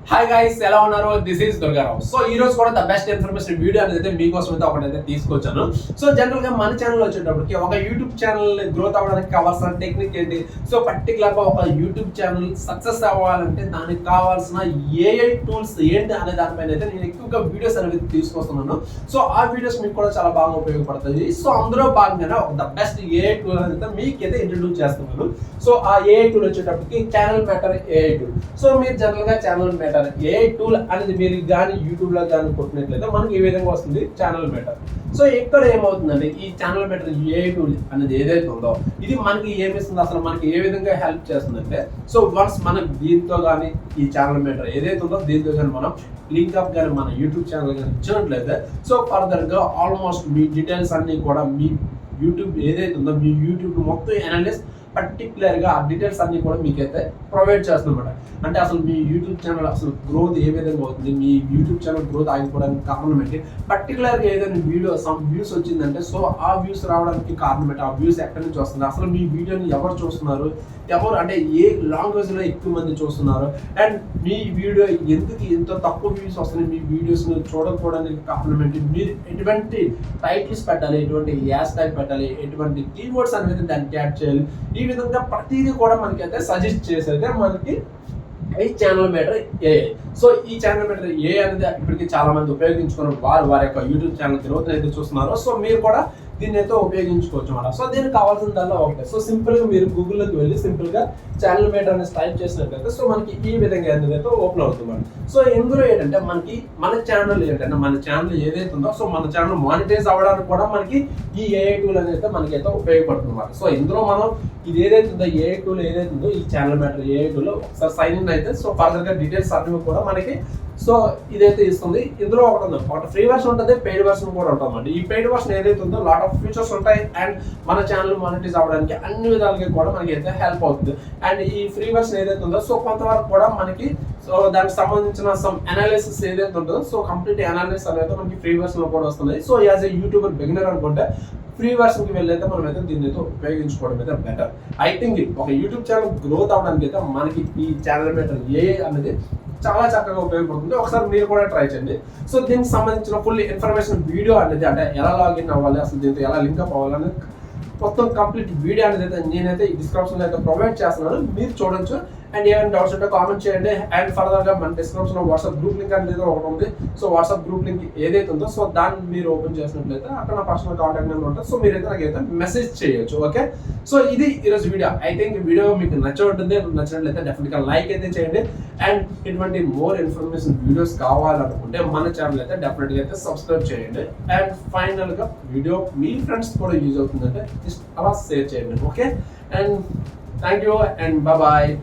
Hi guys, ఎలా ఉన్నారు? This is Durgarao. So ఈ రోజు కూడా ద బెస్ట్ ఇన్ఫర్మేషన్ వీడియో అనేది అయితే మీకోసం అయితే ఒకటైతే తీసుకొచ్చాను. సో జనరల్ గా మన ఛానల్ వచ్చేటప్పటికి ఒక యూట్యూబ్ ఛానల్ గ్రోత్ అవ్వడానికి కావాల్సిన టెక్నిక్ ఏంటి, సో పర్టికులర్ గా ఒక యూట్యూబ్ ఛానల్ సక్సెస్ అవ్వాలంటే దానికి కావాల్సిన ఏఐ టూల్స్ ఏంటి అనే దానిపైన అయితే నేను ఎక్కువగా వీడియోస్ అనేది తీసుకొస్తున్నాను. సో ఆ వీడియోస్ మీకు కూడా చాలా బాగా ఉపయోగపడుతుంది. సో అందులో భాగంగానే ఒక ద బెస్ట్ ఏఐ టూల్ అనేది మీకైతే ఇంట్రడ్యూస్ చేస్తున్నాను. సో ఆ ఏఐ టూల్ వచ్చేటప్పటికి channel matter AI tool. So మీరు జనరల్ గా ఛానల్ మేటర్ ఏఐ టూల్ అనేది మీరు కానీ యూట్యూబ్ లో కానీ కొట్టినట్లయితే మనకి ఈ విధంగా వస్తుంది ఛానల్ మేటర్. సో ఇక్కడ ఏమవుతుందంటే ఈ ఛానల్ మేటర్ ఏఐ టూల్ అనేది ఏదైతే ఉందో ఇది మనకి ఏమిస్తుంది, అసలు మనకి ఏ విధంగా హెల్ప్ చేస్తుందంటే, సో వన్స్ మనకి దీంతో కానీ ఈ ఛానల్ మేటర్ ఏదైతే ఉందో దీంతో కానీ మనం లింక్ అప్ కానీ మన యూట్యూబ్ ఛానల్ కానీ ఇచ్చినట్లయితే సో ఫర్దర్ గా ఆల్మోస్ట్ మీ డీటెయిల్స్ అన్ని కూడా మీ యూట్యూబ్ ఏదైతే ఉందో మీ యూట్యూబ్ మొత్తం అనలిస్ట్ పర్టికులర్ గా ఆ డీటెయిల్స్ అన్ని కూడా మీకైతే ప్రొవైడ్ చేస్తుందన్నమాట. అంటే అసలు మీ యూట్యూబ్ ఛానల్ అసలు గ్రోత్ ఏ విధంగా అవుతుంది, మీ యూట్యూబ్ ఛానల్ గ్రోత్ ఆగిపోవడానికి కారణం ఏంటి, పర్టికులర్ గా ఏదైనా వీడియో సమ్ వ్యూస్ వచ్చిందంటే సో ఆ వ్యూస్ రావడానికి కారణం ఏంటి, ఆ వ్యూస్ ఎక్కడి నుంచి వస్తుంది, అసలు మీ వీడియోని ఎవరు చూస్తున్నారు, ఎవరు అంటే ఏ లాంగ్వేజ్ లో ఎక్కువ మంది చూస్తున్నారు, అండ్ మీ వీడియో ఎందుకు ఎంతో తక్కువ వ్యూస్ వస్తున్నాయి, మీ వీడియోస్ చూడకపోవడానికి కారణం ఏంటి, మీరు ఎటువంటి టైటిల్స్ పెట్టాలి, ఎటువంటి హ్యాష్ ట్యాగ్ పెట్టాలి, ఎటువంటి కీవర్డ్స్ అనేది దాన్ని యాడ్ చేయాలి, ఈ విధంగా ప్రతిదీ కూడా మనకైతే సజెస్ట్ చేసేదే మనకి ఈ ఛానల్ మేటర్ ఏఐ. సో ఈ ఛానల్ మేటర్ ఏఐ అనేది ఇప్పటికీ చాలా మంది ఉపయోగించుకుని వారి యొక్క యూట్యూబ్ ఛానల్ గ్రోత్ అయితే చూస్తున్నారు. సో మీరు కూడా దీన్ని అయితే ఉపయోగించుకోవచ్చు అన్నమాట. సో దీనికి కావాల్సిన దానిలో ఒకటే, సో సింపుల్ గా మీరు గూగుల్లోకి వెళ్ళి సింపుల్ గా ఛానల్ మేటర్ అనేది టైప్ చేసినట్లయితే సో మనకి ఈ విధంగా అయితే ఓపెన్ అవుతుంది. సో ఇందులో ఏంటంటే మనకి మన ఛానల్ ఏంటంటే మన ఛానల్ ఏదైతే ఉందో సో మన ఛానల్ మానిటైజ్ అవ్వడానికి కూడా మనకి ఈ ఏఐ టూల్ అనేది మనకైతే ఉపయోగపడుతుంది అన్నమాట. సో ఇందులో మనం ఇది ఏదైతే ఉందో ఏఐ టూల్ ఏదైతే ఉందో ఈ ఛానల్ మేటర్ ఏఐ టూల్ ఒకసారి సైన్ ఇన్ అయితే సో ఫర్దర్ గా డీటెయిల్స్ అన్ని కూడా మనకి సో ఇదైతే ఇస్తుంది. ఇందులో ఒకటి ఫ్రీ వర్షన్ ఉంటుంది, పెయిడ్ వర్షన్ కూడా ఉంటుంది. ఈ పెయిడ్ వర్షన్ ఏదైతే ఉందో లాట్ ఆఫ్ ఫీచర్స్ ఉంటాయి అండ్ మన ఛానల్ మానిటైజ్ అవ్వడానికి అన్ని విధాలుగా కూడా మనకి అయితే హెల్ప్ అవుతుంది. అండ్ ఈ ఫ్రీ వర్షన్ ఏదైతే ఉందో సో కొంతవరకు కూడా మనకి సో దానికి సంబంధించిన సమ్ అనాలిసిస్ ఏదైతే ఉంటుందో సో కంప్లీట్ అనాలిసిస్ అనేది మనకి ఫ్రీ వర్షన్ లో కూడా వస్తుంది. So as a YouTuber beginner అనుకుంటే ఫ్రీ వర్షన్ కి వెళ్ళైతే మనం అయితే దీన్ని అయితే ఉపయోగించుకోవడం అయితే బెటర్. ఐ థింక్ ఒక యూట్యూబ్ ఛానల్ గ్రోత్ అవడానికి అయితే మనకి ఈ ఛానల్ మేటర్ ఏఐ అనేది చాలా చక్కగా ఉపయోగపడుతుంది. ఒకసారి మీరు కూడా ట్రై చేయండి. సో దీనికి సంబంధించిన ఫుల్ ఇన్ఫర్మేషన్ వీడియో అనేది అంటే ఎలా లాగిన్ అవ్వాలి, అసలు దీంతో ఎలా లింక్అప్ అవ్వాలని మొత్తం కంప్లీట్ వీడియో అనేది అయితే నేనైతే ఈ డిస్క్రిప్షన్ లో అయితే ప్రొవైడ్ చేస్తున్నాను, మీరు చూడొచ్చు. అండ్ ఏమైనా డౌట్స్ ఉంటే కామెంట్ చేయండి. అండ్ ఫర్దర్ గా మన డిస్క్రిప్షన్ లో వాట్సాప్ గ్రూప్ లింక్ అనేది ఒకటి ఉంది. సో వాట్సాప్ గ్రూప్ లింక్ ఏదైతే ఉందో సో దాన్ని మీరు ఓపెన్ చేసినట్లయితే అక్కడ నా పర్సనల్ కాంటాక్ట్ నెంబర్ ఉంటుంది. సో మీరైతే నాకైతే మెసేజ్ చేయొచ్చు. ఓకే, సో ఇది ఈరోజు వీడియో. ఐ థింక్ వీడియో మీకు నచ్చుంటుంది. నచ్చినట్లయితే డెఫినెట్ గా లైక్ అయితే చేయండి. అండ్ ఇటువంటి మోర్ ఇన్ఫర్మేషన్ వీడియోస్ కావాలనుకుంటే మన ఛానల్ అయితే డెఫినెట్ గా అయితే సబ్స్క్రైబ్ చేయండి. అండ్ ఫైనల్ గా వీడియో మీ ఫ్రెండ్స్ కూడా యూజ్ అవుతుందంటే జస్ట్ అలా షేర్ చేయండి. Okay, and thank you and bye.